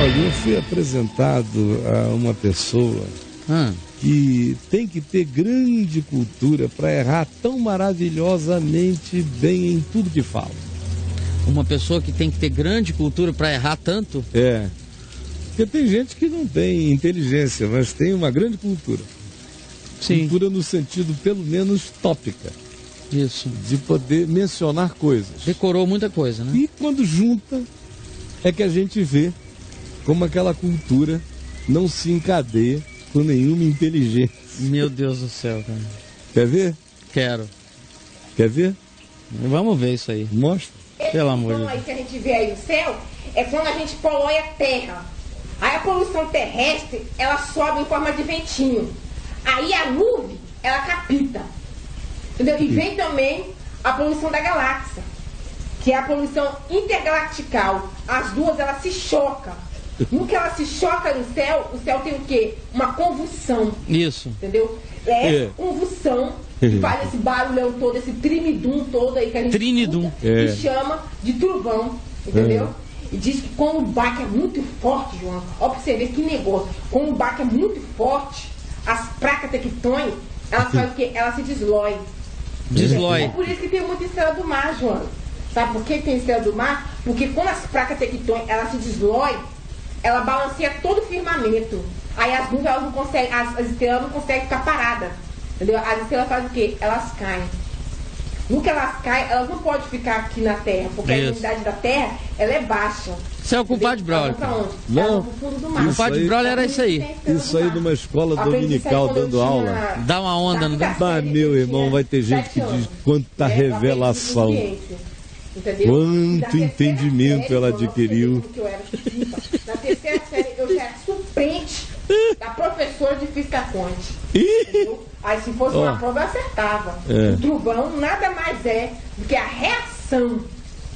Olha, eu fui apresentado a uma pessoa que tem que ter grande cultura para errar tão maravilhosamente bem em tudo que fala. Uma pessoa que tem que ter grande cultura para errar tanto? É. Porque tem gente que não tem inteligência, mas tem uma grande cultura. Sim. Cultura no sentido, pelo menos, tópica. Isso. De poder mencionar coisas. Decorou muita coisa, né? E quando junta, é que a gente vê como aquela cultura não se encadeia com nenhuma inteligência. Meu Deus do céu, cara. Quer ver? Quero. Quer ver? Vamos ver isso aí. Mostra. Pelo amor de Deus. Aí que a gente vê aí o céu, é quando a gente polui a terra. Aí a poluição terrestre, ela sobe em forma de ventinho. Aí a nuvem, ela capita. Entendeu? E vem também a poluição da galáxia, que é a poluição intergalactical. As duas, elas se chocam. No que ela se choca no céu, o céu tem o quê? Uma convulsão. Isso. Entendeu? É convulsão, que faz esse barulhão todo, esse trinidum todo aí que a gente Trinidum. E chama de trovão, entendeu? E diz que quando o baque é muito forte, João, ó pra você ver que negócio, quando o baque é muito forte, as placas tectônicas, elas fazem o quê? Elas se deslói. Deslói. É por isso que tem muita estrela do mar, João. Sabe por que tem estrela do mar? Porque quando as placas tectônicas, elas se deslói, ela balanceia todo o firmamento. Aí as nuvens, elas não conseguem, as estrelas não conseguem ficar paradas. Entendeu? As estrelas fazem o quê? Elas caem. No que elas caem, elas não podem ficar aqui na Terra, porque a umidade da Terra, ela é baixa. Isso é o compadre Braulio. Não. Elas vão pro fundo do mar. O compadre Braulio era isso aí. Isso aí numa escola dominical dando aula. Dá uma onda, não dá? Mas, meu irmão, vai ter gente que diz quanta revelação. Quanto entendimento ela adquiriu. Na terceira série eu já era suplente da professora de física quântica. Aí se fosse uma prova eu acertava. O trovão nada mais é do que a reação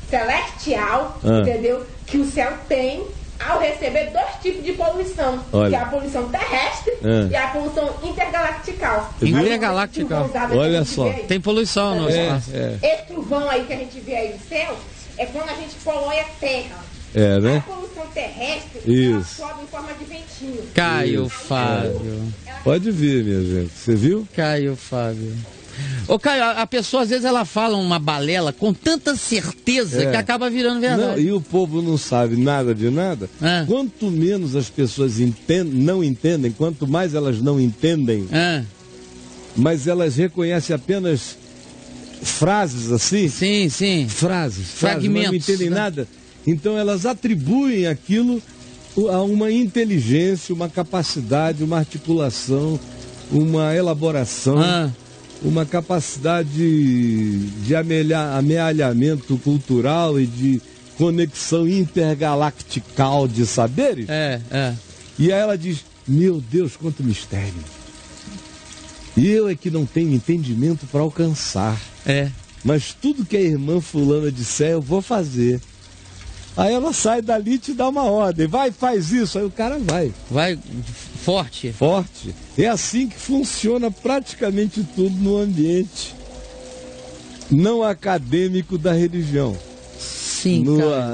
celestial, entendeu? Que o céu tem ao receber dois tipos de poluição. Que é a poluição terrestre e a poluição intergalactical. Intergalactical. Olha só. Tem poluição no espaço. Esse trovão aí que a gente vê aí no céu é quando a gente polui a terra. Né? A poluição terrestre ela sobe em forma de ventinho. Caio Fábio. Pode ver, minha gente. Você viu? Caio Fábio. Ô Caio, a pessoa às vezes ela fala uma balela com tanta certeza que acaba virando verdade. Não, e o povo não sabe nada de nada. Quanto menos as pessoas não entendem, quanto mais elas não entendem, mas elas reconhecem apenas frases assim. Sim, sim. Frases, fragmentos, não entendem nada. Então elas atribuem aquilo a uma inteligência, uma capacidade, uma articulação, uma elaboração, uma capacidade de amealhamento cultural e de conexão intergalactical de saberes. E aí ela diz, meu Deus, quanto mistério. E eu é que não tenho entendimento para alcançar. Mas tudo que a irmã fulana disser, eu vou fazer. Aí ela sai dali e te dá uma ordem. Vai, faz isso. Aí o cara vai. Vai forte. Forte. É assim que funciona praticamente tudo no ambiente não acadêmico da religião. Sim,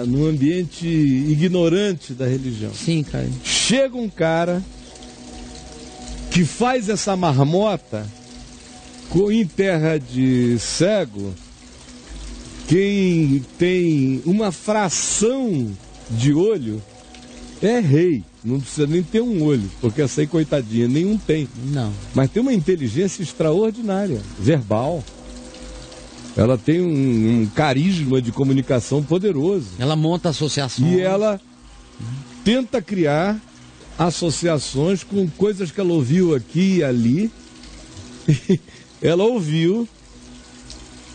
no ambiente ignorante da religião. Sim, Caio. Chega um cara que faz essa marmota em terra de cego. Quem tem uma fração de olho é rei. Não precisa nem ter um olho, porque essa aí, coitadinha, nenhum tem. Não. Mas tem uma inteligência extraordinária, verbal. Ela tem um carisma de comunicação poderoso. Ela monta associações. E ela tenta criar associações com coisas que ela ouviu aqui e ali. Ela ouviu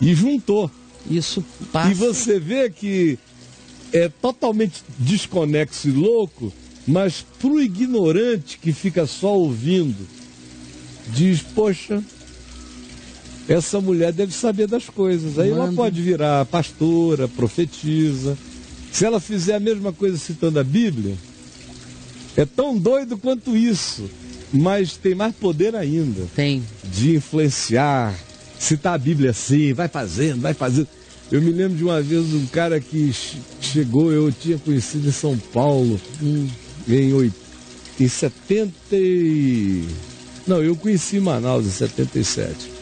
e juntou. Isso passa. E você vê que é totalmente desconexo e louco, mas pro ignorante que fica só ouvindo, diz, poxa, essa mulher deve saber das coisas. Aí ela pode virar pastora, profetisa. Se ela fizer a mesma coisa citando a Bíblia, é tão doido quanto isso, mas tem mais poder ainda. Tem. De influenciar, citar a Bíblia assim, vai fazendo, vai fazendo. Eu me lembro de uma vez um cara que chegou, eu tinha conhecido em São Paulo, em 70 Não, eu conheci Manaus em 77.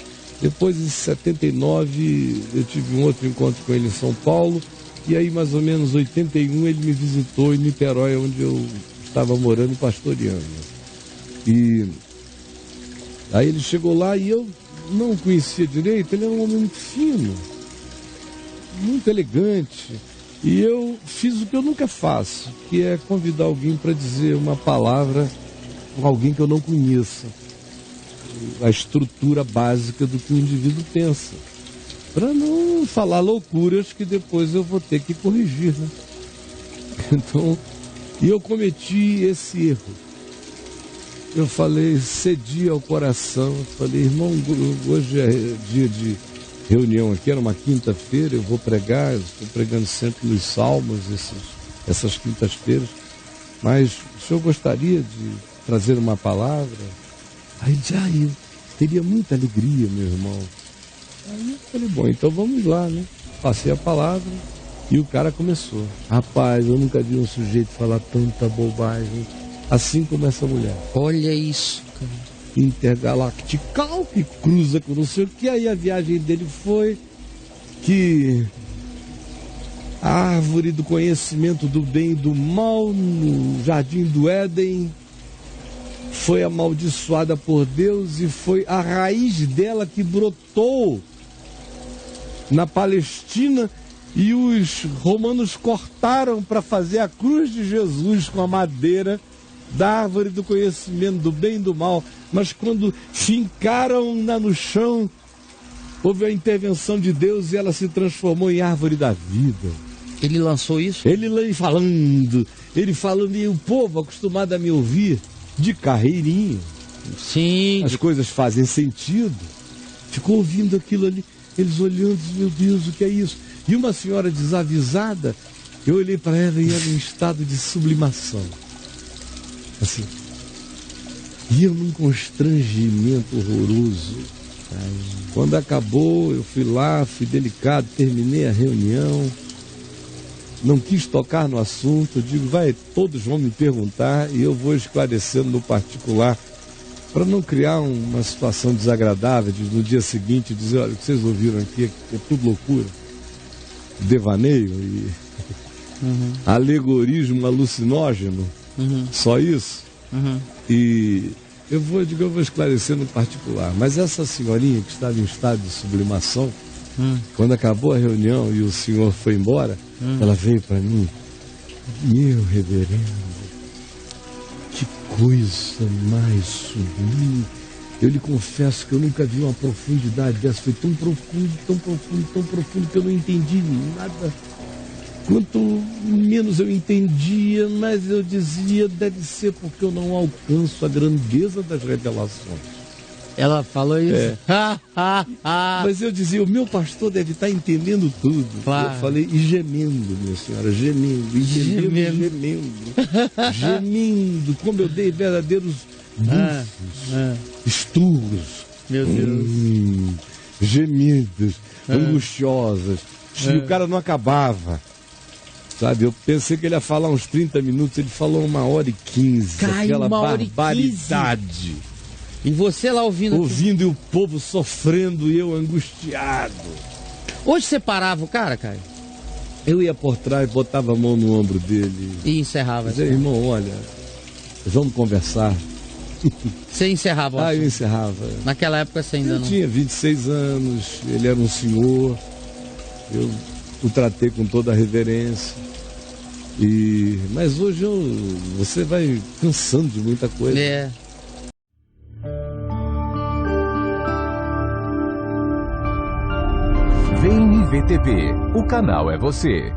Depois, em 79, eu tive um outro encontro com ele em São Paulo. E aí, mais ou menos, em 81, ele me visitou em Niterói, onde eu estava morando, pastoreando. E aí ele chegou lá e eu não conhecia direito. Ele era um homem muito fino, muito elegante. E eu fiz o que eu nunca faço, que é convidar alguém para dizer uma palavra com alguém que eu não conheça. A estrutura básica do que o indivíduo pensa. Para não falar loucuras que depois eu vou ter que corrigir, né? Então, e eu cometi esse erro. Eu falei, cedi ao coração, falei, irmão, hoje é dia de reunião aqui, era uma quinta-feira, eu vou pregar, eu estou pregando sempre nos Salmos, essas quintas-feiras, mas o senhor gostaria de trazer uma palavra? Aí eu teria muita alegria, meu irmão. Aí eu falei, bom, então vamos lá, né? Passei a palavra e o cara começou. Rapaz, eu nunca vi um sujeito falar tanta bobagem assim como essa mulher. Olha isso, cara. Intergalactical, que cruza com não sei o que. Aí a viagem dele foi que a árvore do conhecimento do bem e do mal no jardim do Éden foi amaldiçoada por Deus e foi a raiz dela que brotou na Palestina e os romanos cortaram para fazer a cruz de Jesus com a madeira da árvore do conhecimento do bem e do mal, mas quando fincaram no chão, houve a intervenção de Deus e ela se transformou em árvore da vida. Ele lançou isso? Ele falando, e o povo acostumado a me ouvir de carreirinha. Sim. As coisas fazem sentido. Ficou ouvindo aquilo ali, eles olhando, meu Deus, o que é isso? E uma senhora desavisada, eu olhei para ela e ela em estado de sublimação. Assim, e eu num constrangimento horroroso. Quando acabou, eu fui lá, fui delicado, terminei a reunião, não quis tocar no assunto. Eu digo, todos vão me perguntar e eu vou esclarecendo no particular, para não criar uma situação desagradável de no dia seguinte dizer, olha, o que vocês ouviram aqui é tudo loucura, devaneio e alegorismo alucinógeno. Só isso. E eu vou esclarecer no particular. Mas essa senhorinha que estava em estado de sublimação, quando acabou a reunião e o senhor foi embora, ela veio para mim, meu reverendo, que coisa mais sublime. Eu lhe confesso que eu nunca vi uma profundidade dessa. Foi tão profundo, tão profundo, tão profundo que eu não entendi nada. Quanto menos eu entendia, mais eu dizia, deve ser porque eu não alcanço a grandeza das revelações. Ela falou isso? É. Mas eu dizia, o meu pastor deve estar entendendo tudo. Claro. Eu falei, e gemendo, minha senhora, gemendo, gemendo, como eu dei verdadeiros bufos, esturros. Meu Deus. Gemidos, angustiosas. E o cara não acabava. Sabe, eu pensei que ele ia falar uns 30 minutos, ele falou 1h15. Aquela barbaridade. E você lá ouvindo? Ouvindo e o povo sofrendo e eu angustiado. Hoje você parava o cara, Caio? Eu ia por trás, botava a mão no ombro dele. E encerrava. Dizia, irmão, olha, vamos conversar. Você encerrava? Eu encerrava. Naquela época você ainda não... Eu tinha 26 anos, ele era um senhor. Eu o tratei com toda a reverência. Mas hoje você vai cansando de muita coisa. É. Vem IVTV, o canal é você.